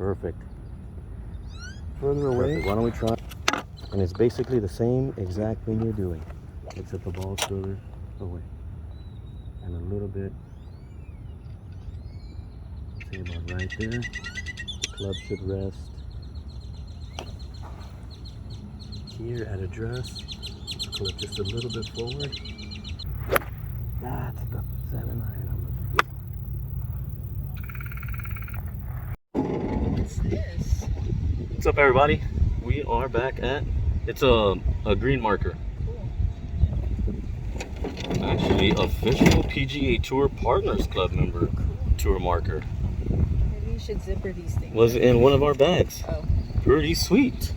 Perfect. Further away. Perfect. Why don't we try? And it's basically the same exact thing you're doing, except the ball's further away. And a little bit, say about right there. Club should rest here at address. Club just a little bit forward. That's the 7-iron I'm looking for. What's this? What's up, everybody? We are back at, it's a green marker. Cool. Actually, official PGA Tour Partners Club member tour marker. Maybe you should zipper these things. Was in one of our bags. Oh. Pretty sweet.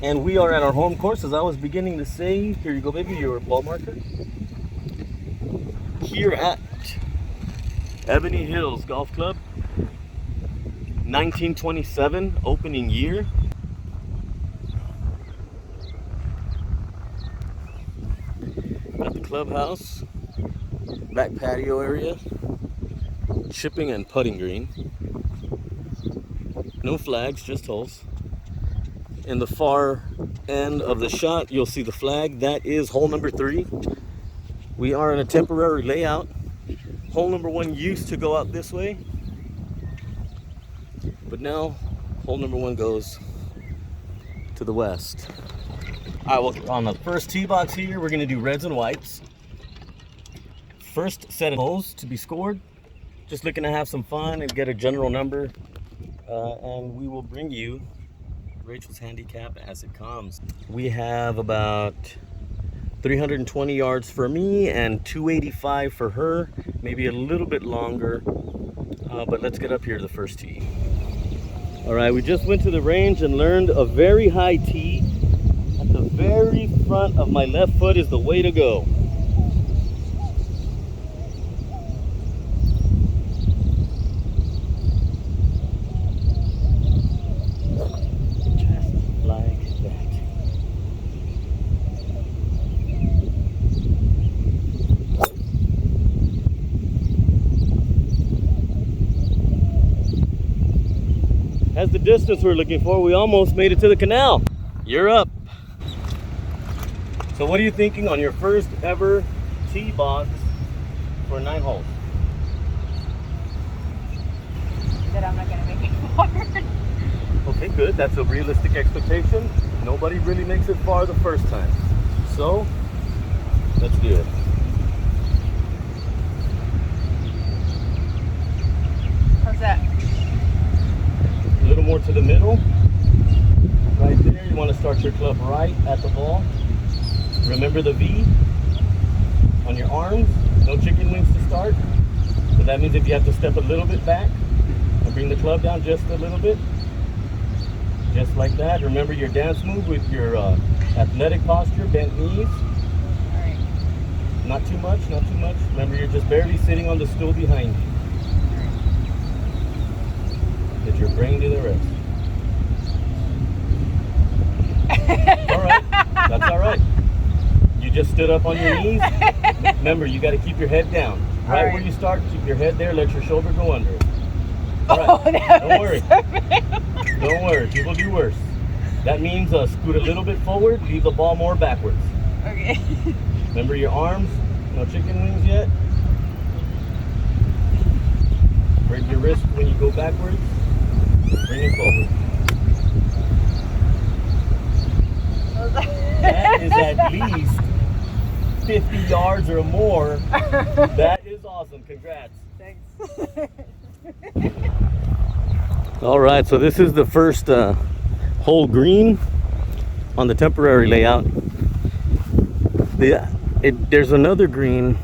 And we are at our home course, as I was beginning to say. Here you go, baby, your ball marker. Here at Ebony Hills Golf Club. 1927 opening year. Got the clubhouse, back patio area, chipping and putting green. No flags, just holes. In the far end of the shot, you'll see the flag. That is hole number 3. We are in a temporary layout. Hole number 1 used to go out this way, but now hole number 1 goes to the west. All right, well, on the first tee box here, we're gonna do reds and whites. First set of holes to be scored. Just looking to have some fun and get a general number. And we will bring you Rachel's handicap as it comes. We have about 320 yards for me and 285 for her, maybe a little bit longer, but let's get up here to the first tee. All right, we just went to the range and learned a very high tee at the very front of my left foot is the way to go. That's the distance we're looking for. We almost made it to the canal. You're up. So what are you thinking on your first ever tee box for 9 holes? That I'm not gonna make it far. Okay, good. That's a realistic expectation. Nobody really makes it far the first time. So, let's do it. How's that? A little more to the middle. Right there, you want to start your club right at the ball. Remember the V on your arms. No chicken wings to start. So that means if you have to step a little bit back and bring the club down just a little bit. Just like that. Remember your dance move with your athletic posture, bent knees. All right. Not too much, not too much. Remember you're just barely sitting on the stool behind you. Get your brain to the rest. All right, that's all right. You just stood up on your knees. Remember, you got to keep your head down. Right where you start, keep your head there, let your shoulder go under it. All right, don't worry. Don't worry, people do worse. That means scoot a little bit forward, leave the ball more backwards. Okay. Remember your arms, no chicken wings yet. Break your wrist when you go backwards. Bring it forward. That is at least 50 yards or more. That is awesome. Congrats. Thanks. All right, so this is the first hole green on the temporary layout. There's another green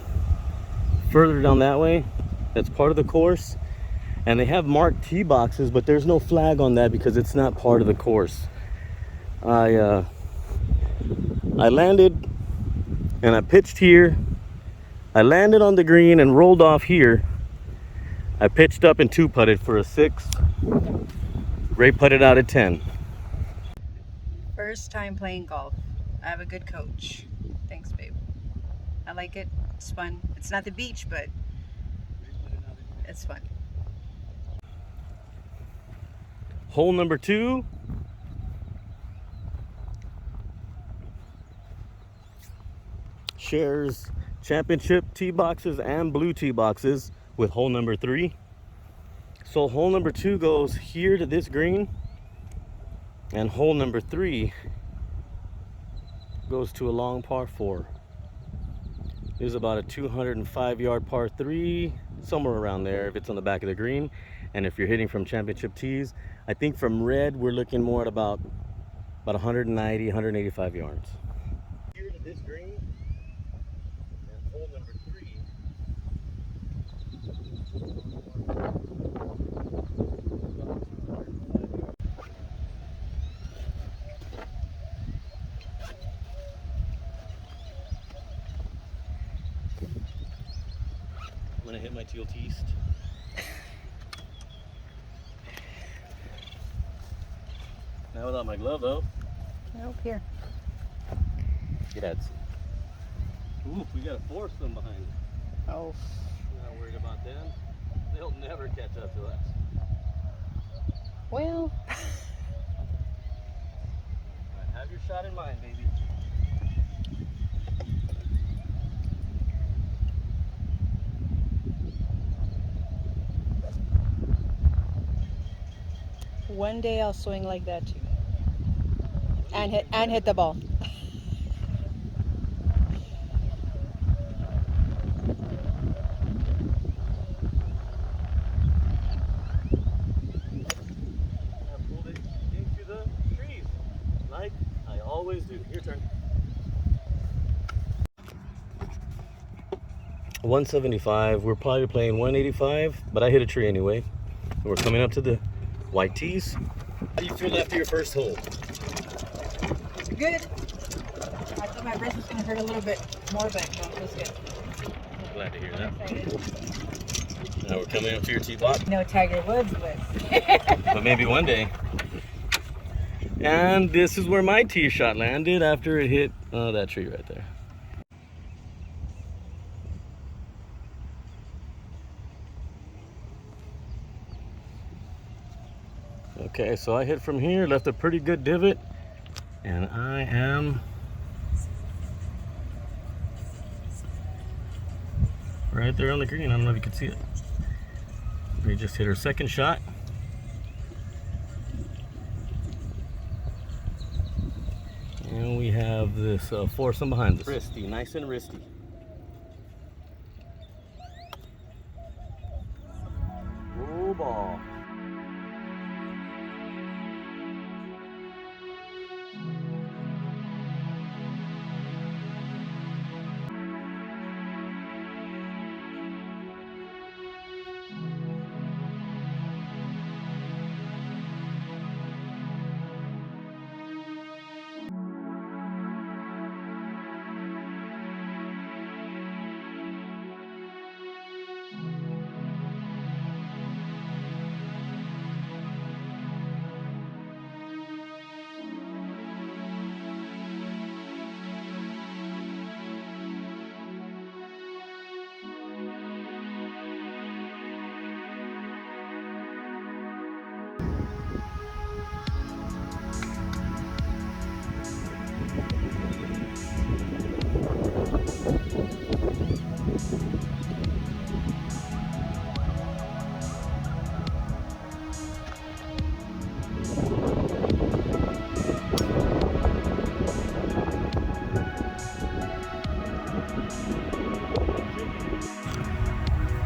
further down that way that's part of the course. And they have marked tee boxes, but there's no flag on that because it's not part of the course. I landed and I pitched here. I landed on the green and rolled off here. I pitched up and 2-putted for a 6. Ray putted out at 10. First time playing golf. I have a good coach. Thanks, babe. I like it. It's fun. It's not the beach, but it's fun. Hole number 2. Shares championship tee boxes and blue tee boxes with hole number 3. So hole number 2 goes here to this green, and hole number 3 goes to a long par 4. This is about a 205-yard par 3, somewhere around there if it's on the back of the green. And if you're hitting from championship tees, I think from red we're looking more at about 190, 185 yards. Here to this green, and hole number 3. I'm gonna hit my teal east. Not without my glove though. Nope, here. Yes. Ooh, we got a force them behind. Oh. Not worried about them. They'll never catch up to us. Well. Right, have your shot in mind, baby. One day I'll swing like that too. And hit the ball. I pulled it into the trees, like I always do. Your turn. 175. We're probably playing 185, but I hit a tree anyway. And we're coming up to the white tees. How do you feel after your first hole? Good. I thought my wrist was going to hurt a little bit more, but no, it was good. I'm glad to hear that. Now we're coming up to your tee box. No Tiger Woods, but But maybe one day. And this is where my tee shot landed after it hit that tree right there. Okay, so I hit from here, left a pretty good divot, and I am right there on the green. I don't know if you can see it. We just hit our second shot. And we have this foursome behind us. Wristy, nice and wristy. Roll ball.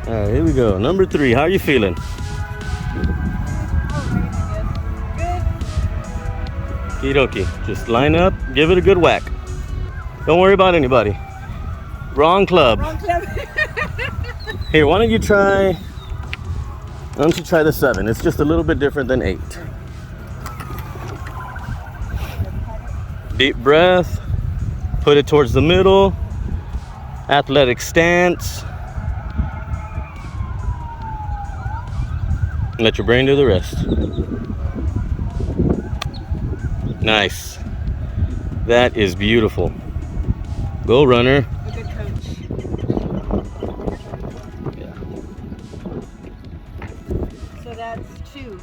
All right, here we go. Number 3. How are you feeling? Okie dokie. Just line up, give it a good whack. Don't worry about anybody. Wrong club. wrong club. Here, why don't you try the 7? It's just a little bit different than 8. Deep breath. Put it towards the middle. Athletic stance. Let your brain do the rest. Nice. That is beautiful. Go, runner. A good coach. Yeah. So that's 2.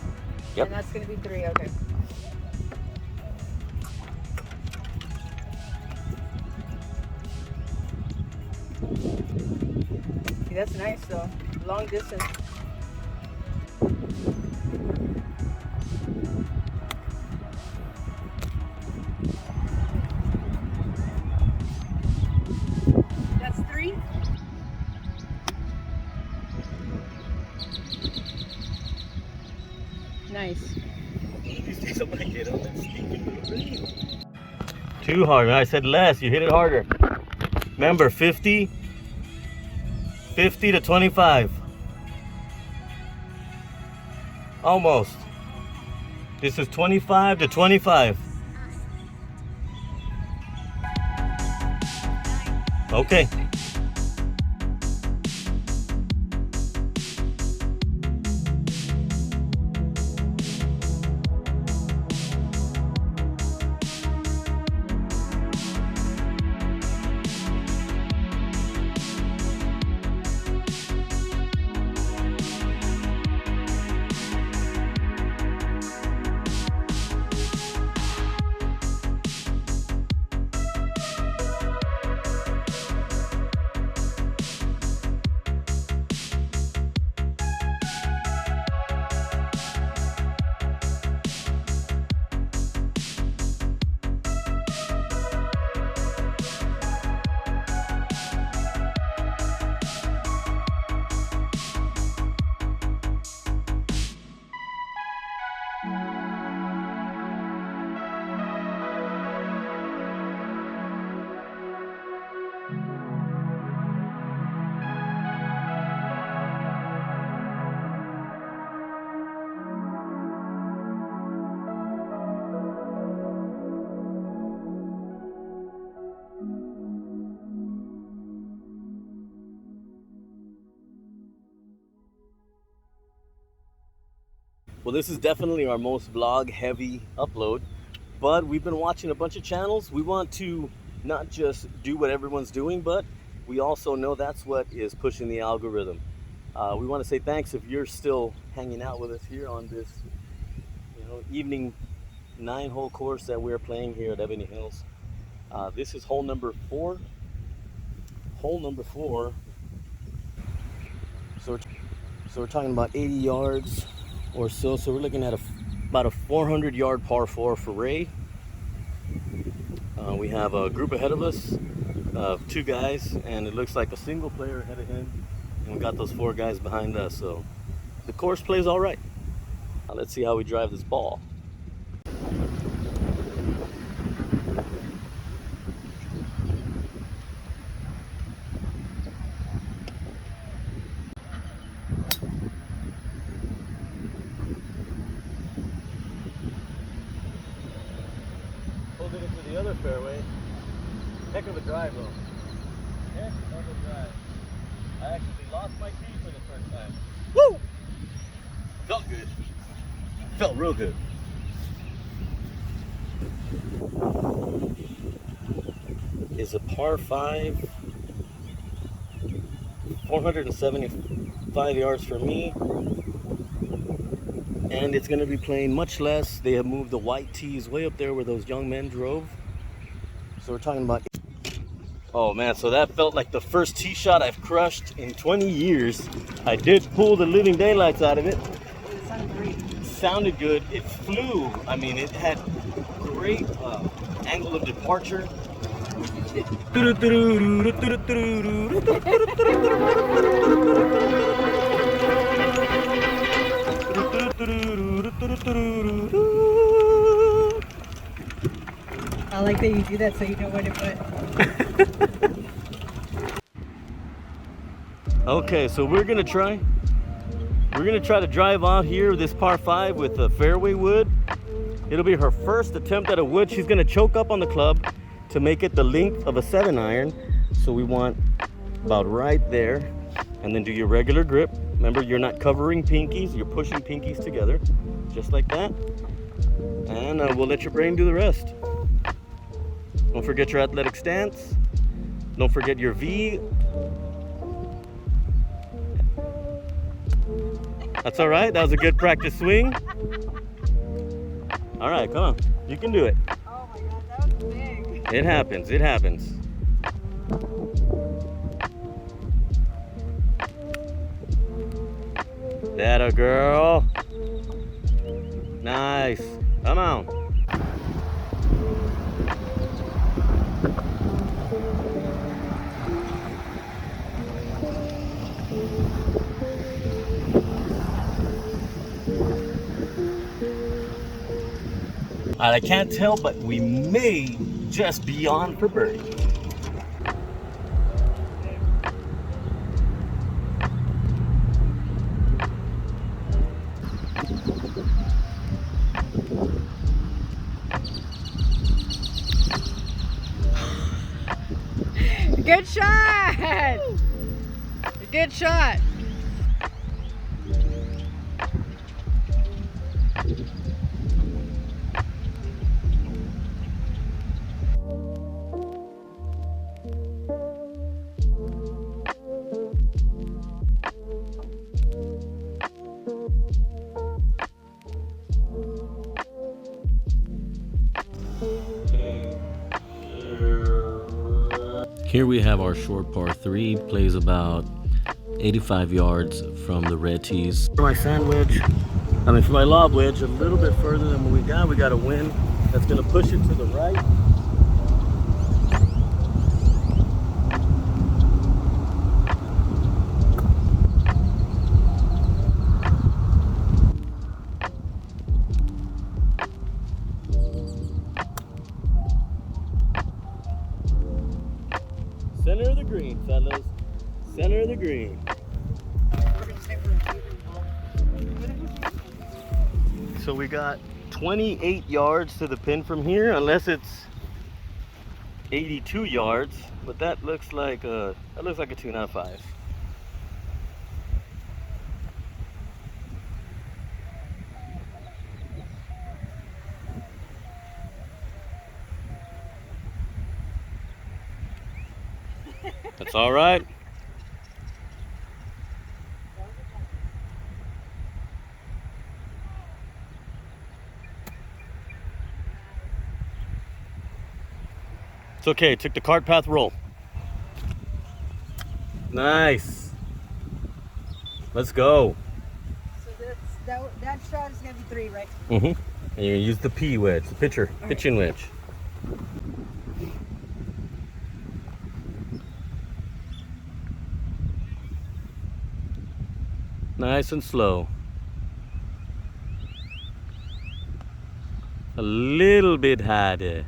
Yep. And that's going to be 3, okay. See, that's nice though. Long distance. That's 3. Nice. Too hard. I said less. You hit it harder. Remember, 50 to 25. Almost. This is 25 to 25. Okay. Well, this is definitely our most vlog heavy upload, but we've been watching a bunch of channels. We want to not just do what everyone's doing, but we also know that's what is pushing the algorithm. We want to say thanks if you're still hanging out with us here on this evening 9-hole course that we're playing here at Ebony Hills. This is hole number 4. Hole number 4. So we're talking about 80 yards or so. So we're looking at about a 400-yard par 4 for Ray. We have a group ahead of us of 2 guys, and it looks like a single player ahead of him, and we got those 4 guys behind us. So the course plays all right. Now let's see how we drive this ball. Pulled it into the other fairway. Heck of a drive though. Heck of a drive. I actually lost my key for the first time. Woo! Felt good. Felt real good. Is a par 5, 475 yards for me, and it's going to be playing much less. They have moved the white tees way up there where those young men drove. So we're talking about, oh man, so that felt like the first tee shot I've crushed in 20 years. I did pull the living daylights out of it. It sounded great. Sounded good. It flew. I mean, it had great angle of departure. I like that you do that so you know where to put. Okay, so we're gonna try to drive out here this par 5 with a fairway wood. It'll be her first attempt at a wood. She's gonna choke up on the club to make it the length of a 7-iron. So we want about right there, and then do your regular grip. Remember, you're not covering pinkies, you're pushing pinkies together, just like that. And we'll let your brain do the rest. Don't forget your athletic stance. Don't forget your V. That's all right. That was a good practice swing. All right, come on. You can do it. Oh my god, that was big. It happens. It happens. That a girl. Nice. Come on. I can't tell, but we may just be on for birdie. Good shot! Good shot! Here we have our short par 3, plays about 85 yards from the red tees. For my sand wedge, for my lob wedge, a little bit further than what we got a wind that's gonna push it to the right. Center of the green, fellas. Center of the green. So we got 28 yards to the pin from here, unless it's 82 yards. But that looks like a 2 out of 5. That's all right. It's okay. Took the cart path roll. Nice. Let's go. So that shot is gonna be 3, right? Mm-hmm. And you're gonna use the P wedge, the pitching wedge. Nice and slow. A little bit high there.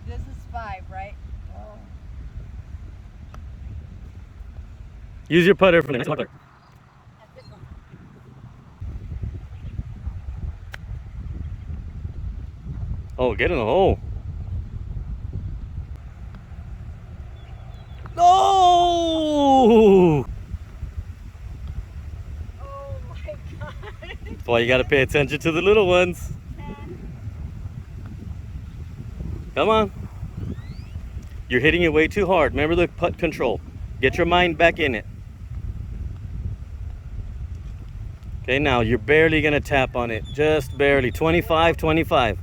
This is 5, right? Oh. Use your putter for the next putter. Oh, get in the hole. No! Oh my god. That's why you gotta pay attention to the little ones. Come on. You're hitting it way too hard. Remember the putt control. Get your mind back in it. Okay, now you're barely gonna tap on it. Just barely. 25, 25.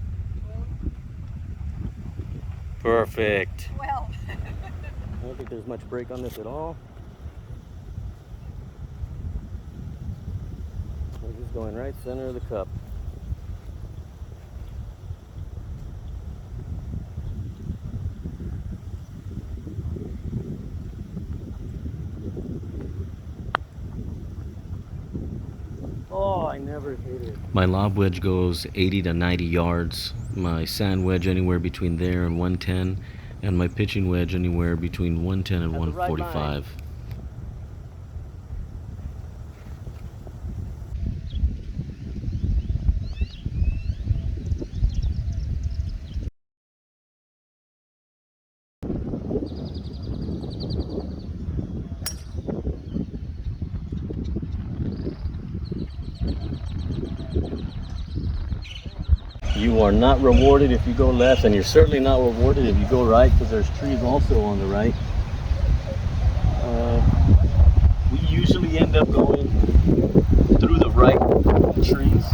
Perfect. Well. I don't think there's much break on this at all. We're just going right center of the cup. Oh, I never hit it. My lob wedge goes 80 to 90 yards. My sand wedge anywhere between there and 110. And my pitching wedge anywhere between 110 and 145. You are not rewarded if you go left, and you're certainly not rewarded if you go right, because there's trees also on the right. We usually end up going through the right trees.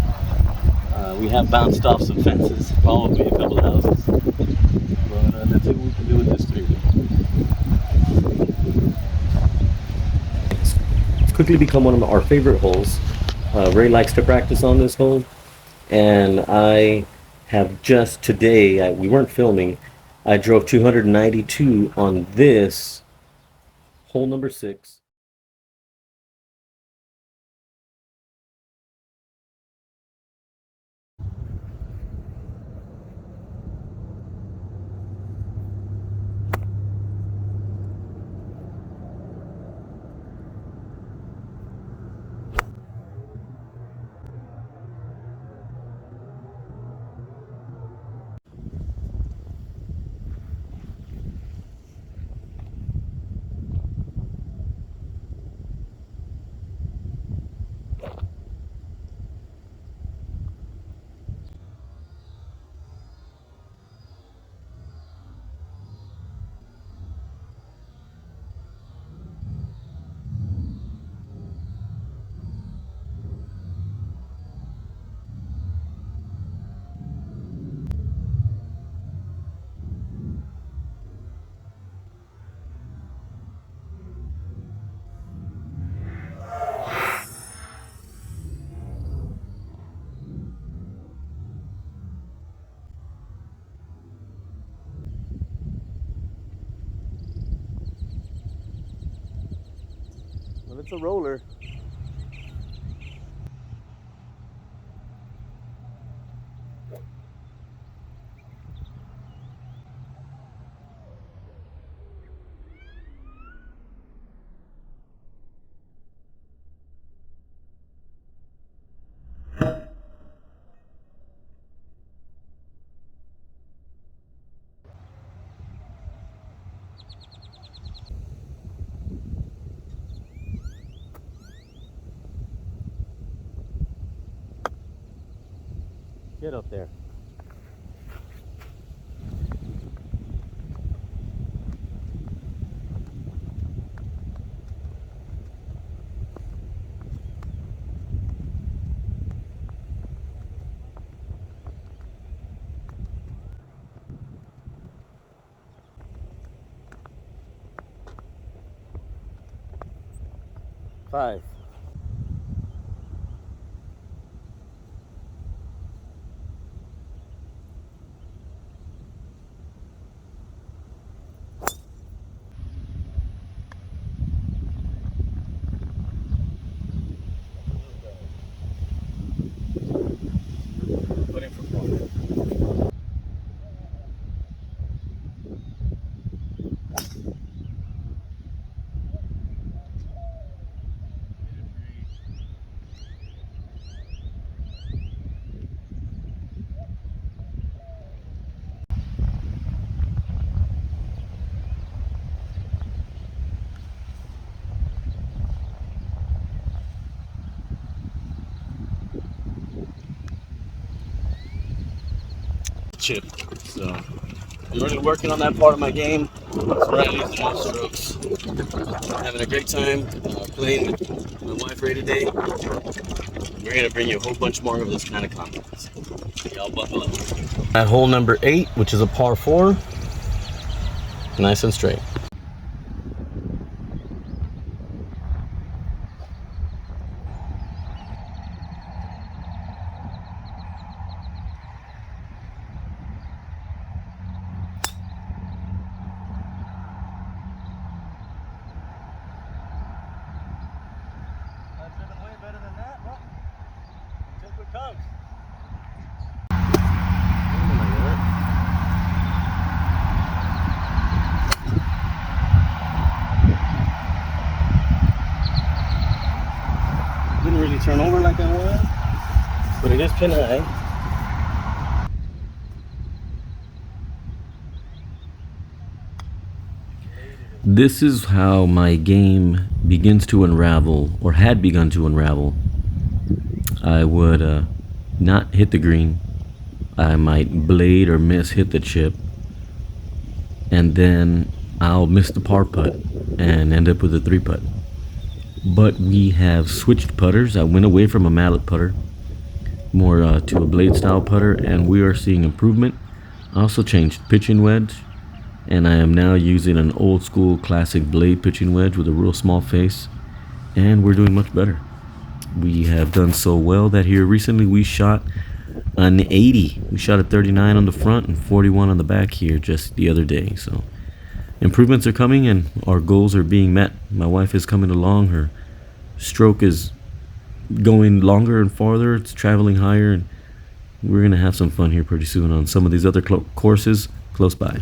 bounced off some fences, probably a couple of houses. But let's see what we can do with this three. It's quickly become one of our favorite holes. Ray likes to practice on this hole, and I have just today, we weren't filming, I drove 292 on this hole number 6. Well, it's a roller. Get up there. Five. Put in for 4. Chip. So I'm really working on that part of my game. So I lose the most strokes. I'm having a great time playing with my wife Ray today. We're gonna bring you a whole bunch more of this kind of content. Y'all buckle up. At hole number 8, which is a par 4, nice and straight. Comes. Didn't really turn over like I wanted, but it is pin high. This is how my game begins to unravel, or had begun to unravel. I would not hit the green. I might blade or miss hit the chip, and then I'll miss the par putt and end up with a 3 putt. But we have switched putters. I went away from a mallet putter more to a blade style putter, and we are seeing improvement. I also changed pitching wedge, and I am now using an old school classic blade pitching wedge with a real small face, and we're doing much better. We have done so well that here recently we shot an 80. We shot a 39 on the front and 41 on the back here just the other day. So improvements are coming and our goals are being met. My wife is coming along. Her stroke is going longer and farther. It's traveling higher, and we're going to have some fun here pretty soon on some of these other courses close by.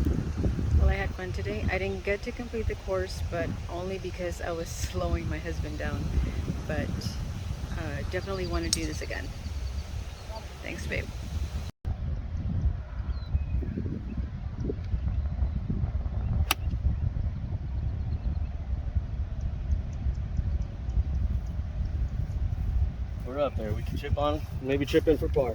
Well, I had fun today. I didn't get to complete the course, but only because I was slowing my husband down. But definitely want to do this again. Thanks, babe. We're up there. We can chip on, maybe chip in for par.